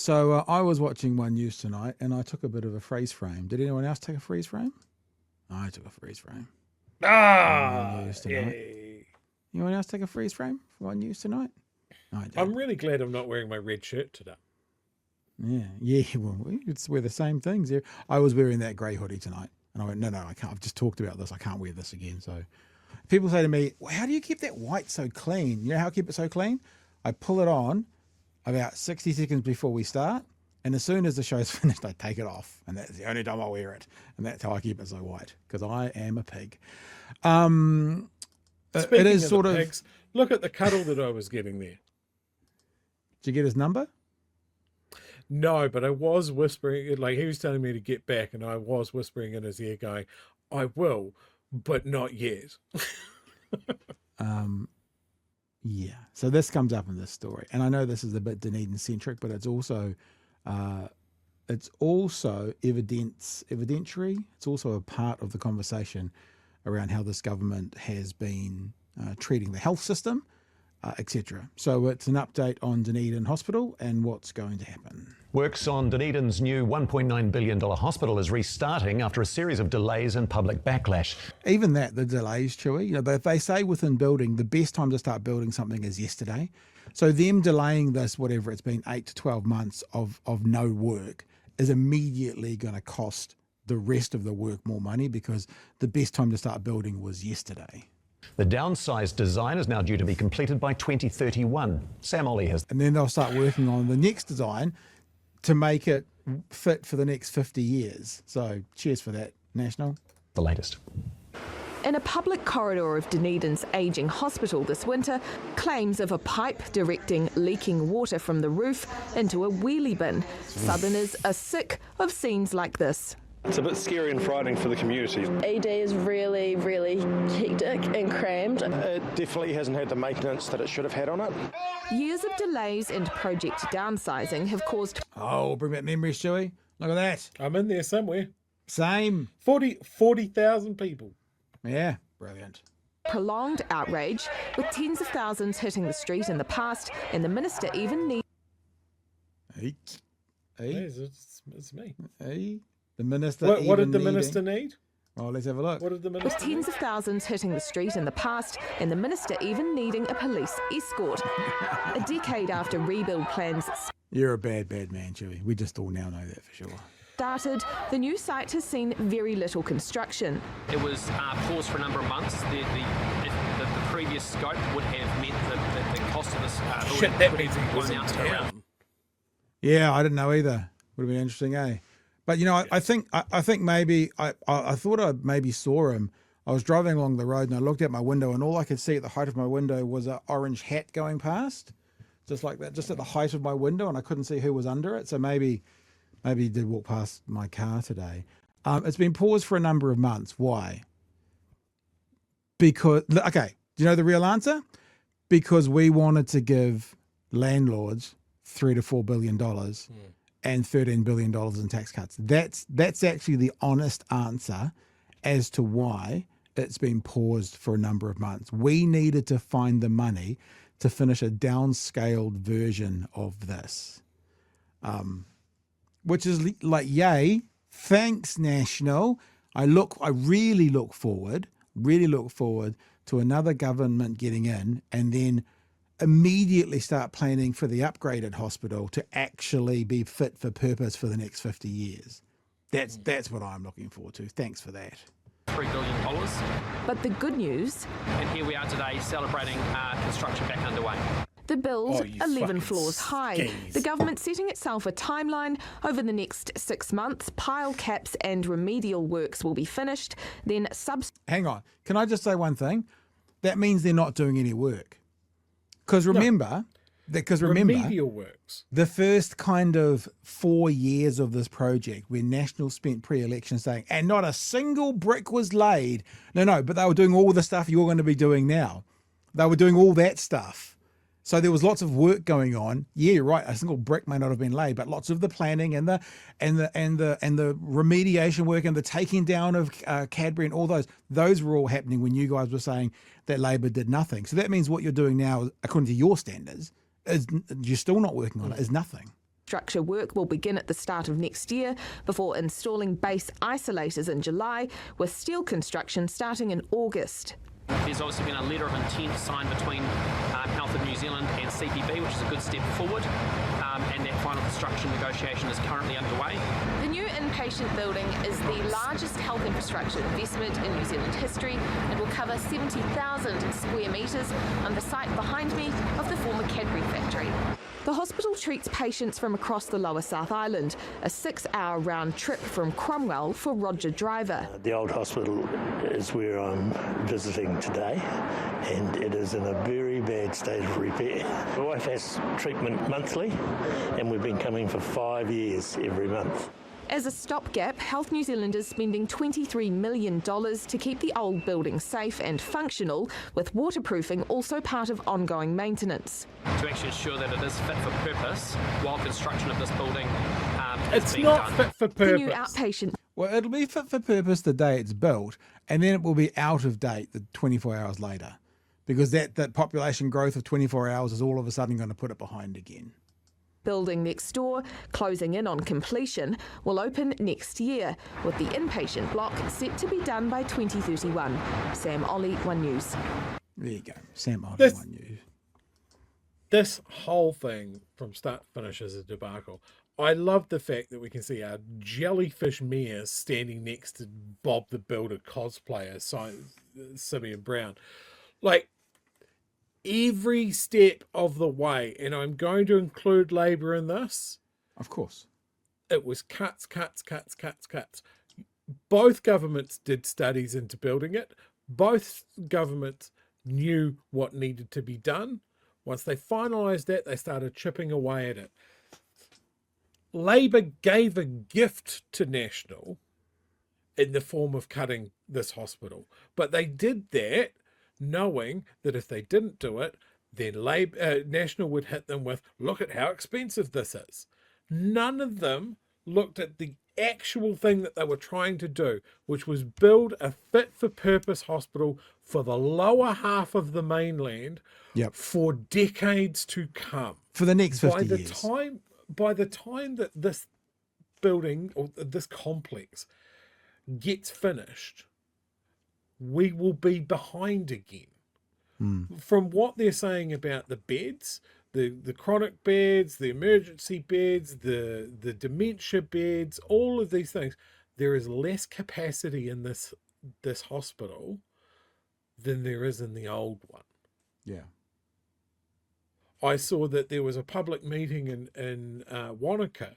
So I was watching One News tonight, and I took a bit of a freeze frame. Did anyone else take a freeze frame? I took a freeze frame. Yay. Anyone else take a freeze frame for One News tonight? I did. I'm really glad I'm not wearing my red shirt today. Yeah. Well, we could wear the same things here. I was wearing that grey hoodie tonight, and I went, no, I can't. I've just talked about this. I can't wear this again. So people say to me, well, how do you keep that white so clean? You know how I keep it so clean? I pull it on about 60 seconds before we start, and as soon as the show's finished, I take it off, and that's the only time I wear it, and that's how I keep it so white, because I am a pig. Speaking it is of sort of pigs, look at the cuddle that I was getting there. Did you get his number? No, but I was whispering, like he was telling me to get back, and I was whispering in his ear going, I will, but not yet. Yeah. So this comes up in this story, and I know this is a bit Dunedin centric, but it's also evidentiary. It's also a part of the conversation around how this government has been treating the health system, etc. So it's an update on Dunedin Hospital and what's going to happen. Works on Dunedin's new $1.9 billion hospital is restarting after a series of delays and public backlash. Even that, the delays, Chewie, you know, they say within building, the best time to start building something is yesterday. So them delaying this, whatever it's been, 8 to 12 months of no work is immediately going to cost the rest of the work more money, because the best time to start building was yesterday. The downsized design is now due to be completed by 2031. Sam Ollie has... And then they'll start working on the next design to make it fit for the next 50 years. So cheers for that, National. the latest. In a public corridor of Dunedin's ageing hospital this winter, claims of a pipe directing leaking water from the roof into a wheelie bin. Southerners are sick of scenes like this. It's a bit scary and frightening for the community. ED is really, really hectic and crammed. It definitely hasn't had the maintenance that it should have had on it. Years of delays and project downsizing have caused... Oh, bring back memories, Chewie. Look at that. I'm in there somewhere. Same. 40,000 people. Yeah, brilliant. prolonged outrage, with tens of thousands hitting the street in the past, and the minister even need... Hey. It's me. Hey. The minister. What did the minister need? Oh, let's have a look. What did the With minister tens need? of thousands hitting the street in the past, and the minister even needing a police escort. A decade after rebuild plans You're a bad man, Chewie. We just all now know that for sure. started, the new site has seen very little construction. It was paused for a number of months. The previous scope would have meant that the cost of this Shit, that means he was in around. town. Yeah, I didn't know either. Would have been interesting, eh? But you know, I think maybe I thought I maybe saw him. I was driving along the road and I looked out my window, and all I could see at the height of my window was an orange hat going past, just like that, just at the height of my window, and I couldn't see who was under it. So maybe he did walk past my car today. It's been paused for a number of months. Why? Because, okay, do you know the real answer? Because we wanted to give landlords $3 to $4 billion and $13 billion in tax cuts. That's actually the honest answer as to why it's been paused for a number of months. We needed to find the money to finish a downscaled version of this. Which is like, yay, thanks, National. I really look forward to another government getting in and then immediately start planning for the upgraded hospital to actually be fit for purpose for the next 50 years. That's what I'm looking forward to. Thanks for that. $3 billion. But the good news, And here we are today celebrating construction back underway. the build Oh, you 11 fucking floors high. skis. The government setting itself a timeline. Over the next 6 months, pile caps and remedial works will be finished. Then Hang on. Can I just say one thing? That means they're not doing any work. Because remember, Remedial works. the first kind of 4 years of this project, where National spent pre-election saying, and not a single brick was laid. No, but they were doing all the stuff you're going to be doing now. They were doing all that stuff. So there was lots of work going on. Yeah, you're right. A single brick may not have been laid, but lots of the planning and the remediation work and the taking down of Cadbury and all those were all happening when you guys were saying that Labor did nothing. So that means what you're doing now, according to your standards, is you're still not working on it, is nothing. infrastructure work will begin at the start of next year before installing base isolators in July, with steel construction starting in August. There's obviously been a letter of intent signed between Health of New Zealand and CPB, which is a good step forward, and that final construction negotiation is currently underway. The new inpatient building is the largest health infrastructure investment in New Zealand history and will cover 70,000 square metres on the site behind me of the former Cadbury factory. The hospital treats patients from across the Lower South Island, a 6-hour round trip from Cromwell for Roger Driver. The old hospital is where I'm visiting today, and it is in a very bad state of repair. My wife has treatment monthly, and we've been coming for 5 years every month. As a stopgap, Health New Zealand is spending $23 million to keep the old building safe and functional, with waterproofing also part of ongoing maintenance. To actually ensure that it is fit for purpose while construction of this building is It's being not done. fit for The purpose. new outpatient Well, it'll be fit for purpose the day it's built, and then it will be out of date the 24 hours later, because that population growth of 24 hours is all of a sudden going to put it behind again. building next door, closing in on completion, will open next year, with the inpatient block set to be done by 2031. Sam Ollie, One News. There you go. Sam Ollie, This- One News. This whole thing from start to finish is a debacle. I love the fact that we can see our jellyfish mayor standing next to Bob the Builder cosplayer, Simeon Brown. Like, every step of the way, and I'm going to include Labour in this, Of course. it was cuts. Both governments did studies into building it. Both governments knew what needed to be done. Once they finalised that, they started chipping away at it. Labour gave a gift to National in the form of cutting this hospital. But they did that knowing that if they didn't do it, then National would hit them with, look at how expensive this is. None of them looked at the actual thing that they were trying to do, which was build a fit-for-purpose hospital for the lower half of the mainland Yep. for decades to come. For the next 50 By years. the time that this building or this complex gets finished, we will be behind again. From what they're saying about the beds, the chronic beds, the emergency beds, the dementia beds, all of these things, there is less capacity in this hospital than there is in the old one. Yeah. I saw that there was a public meeting in Wanaka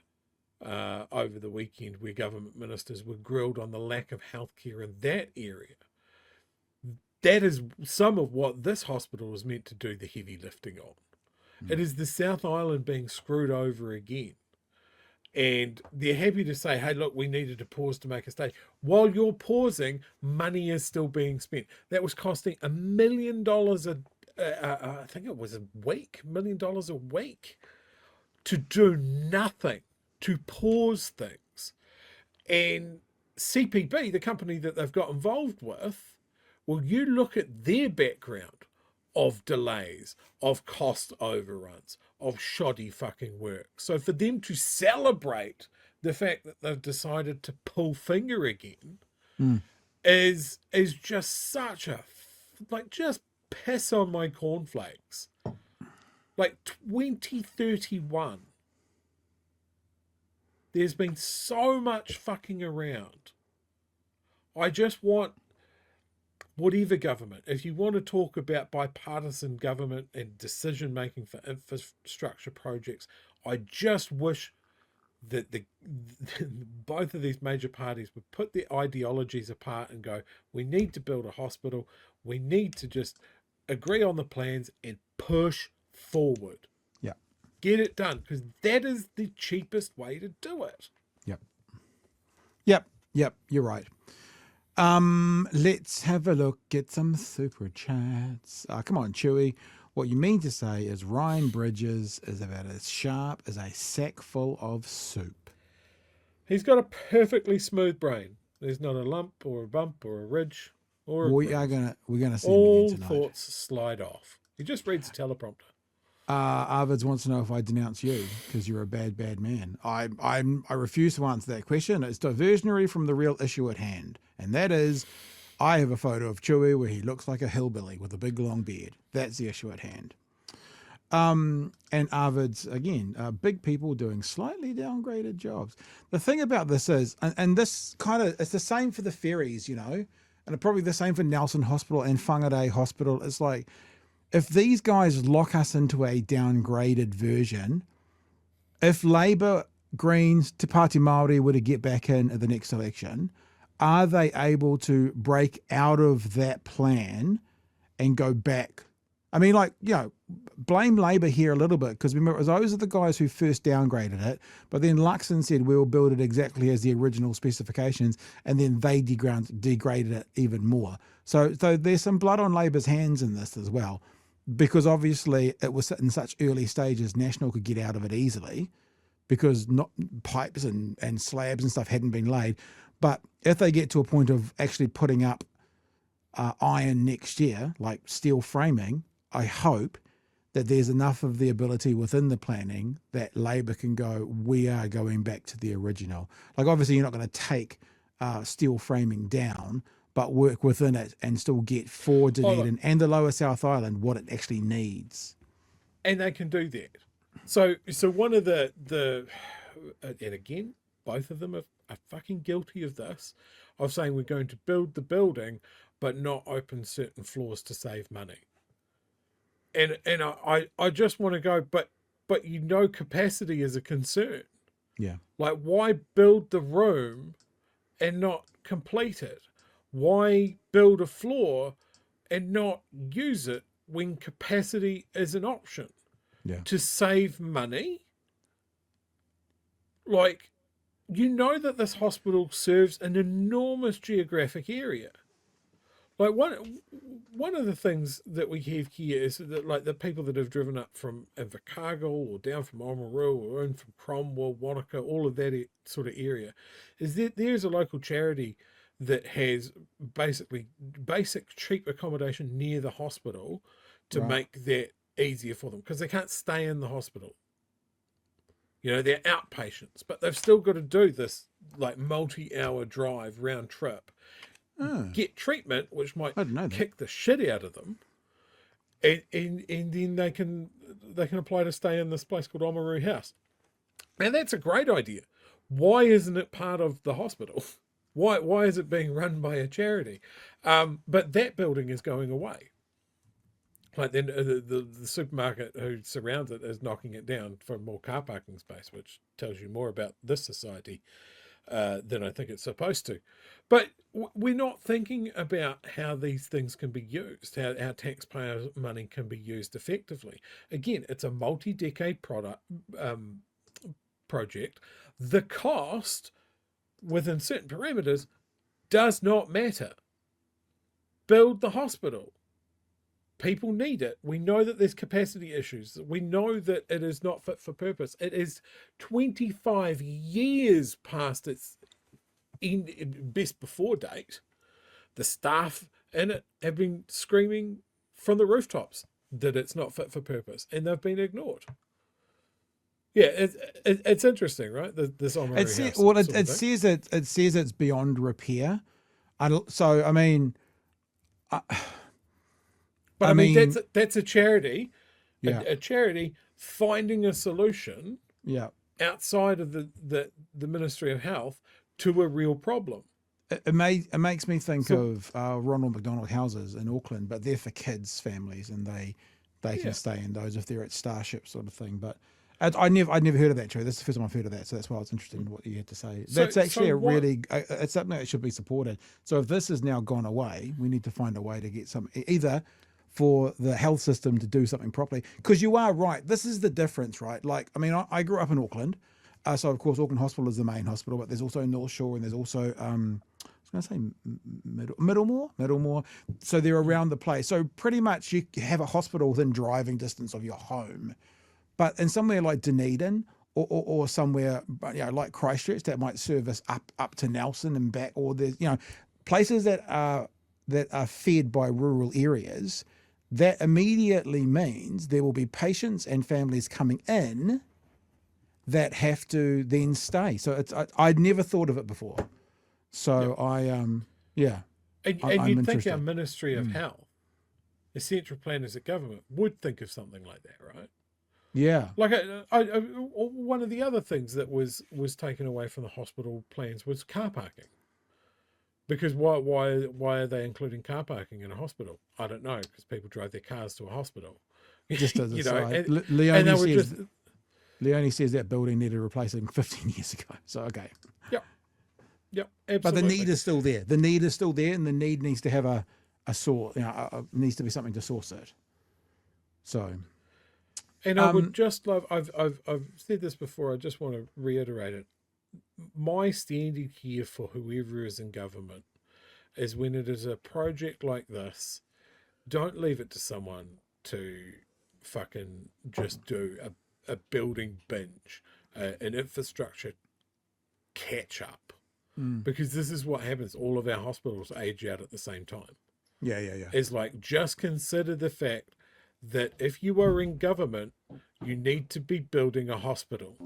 over the weekend where government ministers were grilled on the lack of healthcare in that area. That is some of what this hospital is meant to do the heavy lifting on. It is the South Island being screwed over again. And they're happy to say, hey, look, we needed to pause to make a stage. While you're pausing, money is still being spent. That was costing $1 million I think it was $1 million a week to do nothing, to pause things. And CPB, the company that they've got involved with, well, you look at their background of delays, of cost overruns, of shoddy fucking work. So for them to celebrate the fact that they've decided to pull finger again is just such a, like, just piss on my cornflakes. Like 2031. There's been so much fucking around. I just want whatever government, if you want to talk about bipartisan government and decision making for infrastructure projects, I just wish that both of these major parties would put their ideologies apart and go, we need to build a hospital, we need to just agree on the plans and push forward. Yeah. Get it done, because that is the cheapest way to do it. Yep. You're right. Let's have a look at some super chats. Come on, Chewie. What you mean to say is Ryan Bridges is about as sharp as a sack full of soup. He's got a perfectly smooth brain. There's not a lump or a bump or a ridge or a We're bruise. gonna see him All again tonight. thoughts slide off. He just reads the teleprompter. Arvids wants to know if I denounce you because you're a bad, bad man. I refuse to answer that question. It's diversionary from the real issue at hand. And that is, I have a photo of Chewie where he looks like a hillbilly with a big long beard. That's the issue at hand. And Arvids, again, big people doing slightly downgraded jobs. The thing about this is, and this kind of, it's the same for the ferries, you know, and probably the same for Nelson Hospital and Whangarei Hospital. It's like, if these guys lock us into a downgraded version, if Labour, Greens, Te Pāti Māori were to get back in at the next election, are they able to break out of that plan and go back? I mean, like, you know, blame Labour here a little bit, because remember, it was those are the guys who first downgraded it, but then Luxon said we'll build it exactly as the original specifications, and then they degraded it even more. So there's some blood on Labour's hands in this as well, because obviously it was in such early stages, National could get out of it easily because not pipes and slabs and stuff hadn't been laid. But if they get to a point of actually putting up iron next year, like steel framing, I hope that there's enough of the ability within the planning that Labour can go, we are going back to the original. Like, obviously you're not going to take steel framing down, but work within it and still get for Dunedin and the Lower South Island what it actually needs. And they can do that. So one of the and again, both of them are fucking guilty of this, of saying we're going to build the building but not open certain floors to save money. And I just want to go, but you know, capacity is a concern. Yeah. Like, why build the room and not complete it? Why build a floor and not use it when capacity is an option? Yeah. To save money? Like, you know that this hospital serves an enormous geographic area. Like, one of the things that we have here is that, like, the people that have driven up from Invercargill or down from Oamaru or in from Cromwell, Wanaka, all of that sort of area, is that there's a local charity that has basically basic cheap accommodation near the hospital to make that easier for them, because they can't stay in the hospital. You know, they're outpatients, but they've still got to do this like multi-hour drive round trip, get treatment, which might kick the shit out of them, and then they can apply to stay in this place called Oamaru House. And that's a great idea. Why isn't it part of the hospital? Why is it being run by a charity? But that building is going away. Like, then the supermarket who surrounds it is knocking it down for more car parking space, which tells you more about this society than I think it's supposed to. But we're not thinking about how these things can be used, how our taxpayer money can be used effectively. Again, it's a multi-decade project. The cost, within certain parameters, does not matter. Build the hospital. People need it. We know that there's capacity issues. We know that it is not fit for purpose. It is 25 years past its best before date. The staff in it have been screaming from the rooftops that it's not fit for purpose, and they've been ignored. Yeah, it's interesting, right? This Oamaru House. Well, it says it's beyond repair. So I mean. But I mean that's a charity, a charity finding a solution outside of the Ministry of Health to a real problem. It makes me think of Ronald McDonald houses in Auckland, but they're for kids' families, and they can stay in those if they're at Starship sort of thing. But I'd never heard of that, True. That's the first time I've heard of that, so that's why I was interested in what you had to say. That's actually it's something that should be supported. So if this has now gone away, we need to find a way to get some, either for the health system to do something properly. Because you are right. This is the difference, right? Like, I mean, I grew up in Auckland. So, of course, Auckland Hospital is the main hospital, but there's also North Shore and there's also, I was going to say Middlemore. So they're around the place. So pretty much you have a hospital within driving distance of your home. But in somewhere like Dunedin or somewhere, you know, like Christchurch, that might service up to Nelson and back, or there's, you know, places that are fed by rural areas, that immediately means there will be patients and families coming in that have to then stay. So I'd never thought of it before. So yeah. And I'm you'd think interested. our Ministry of Health, the central planners at government, would think of something like that, right? Yeah. Like one of the other things that was taken away from the hospital plans was car parking. Because why are they including car parking in a hospital? I don't know, because people drive their cars to a hospital. Just as a You know, side. and Leonie they were says, just Leonie says that building needed replacing 15 years ago. So, okay. Yep, But the absolutely. need is still there. The need is still there, and the need needs to have a source. Needs to be something to source it. So, And I would just love. I've said this before. I just want to reiterate it. My standing here for whoever is in government is when it is a project like this, don't leave it to someone to fucking just do a building binge, an infrastructure catch up. Because this is what happens. All of our hospitals age out at the same time. yeah. Is like, just consider the fact that if you are in government, you need to be building a hospital.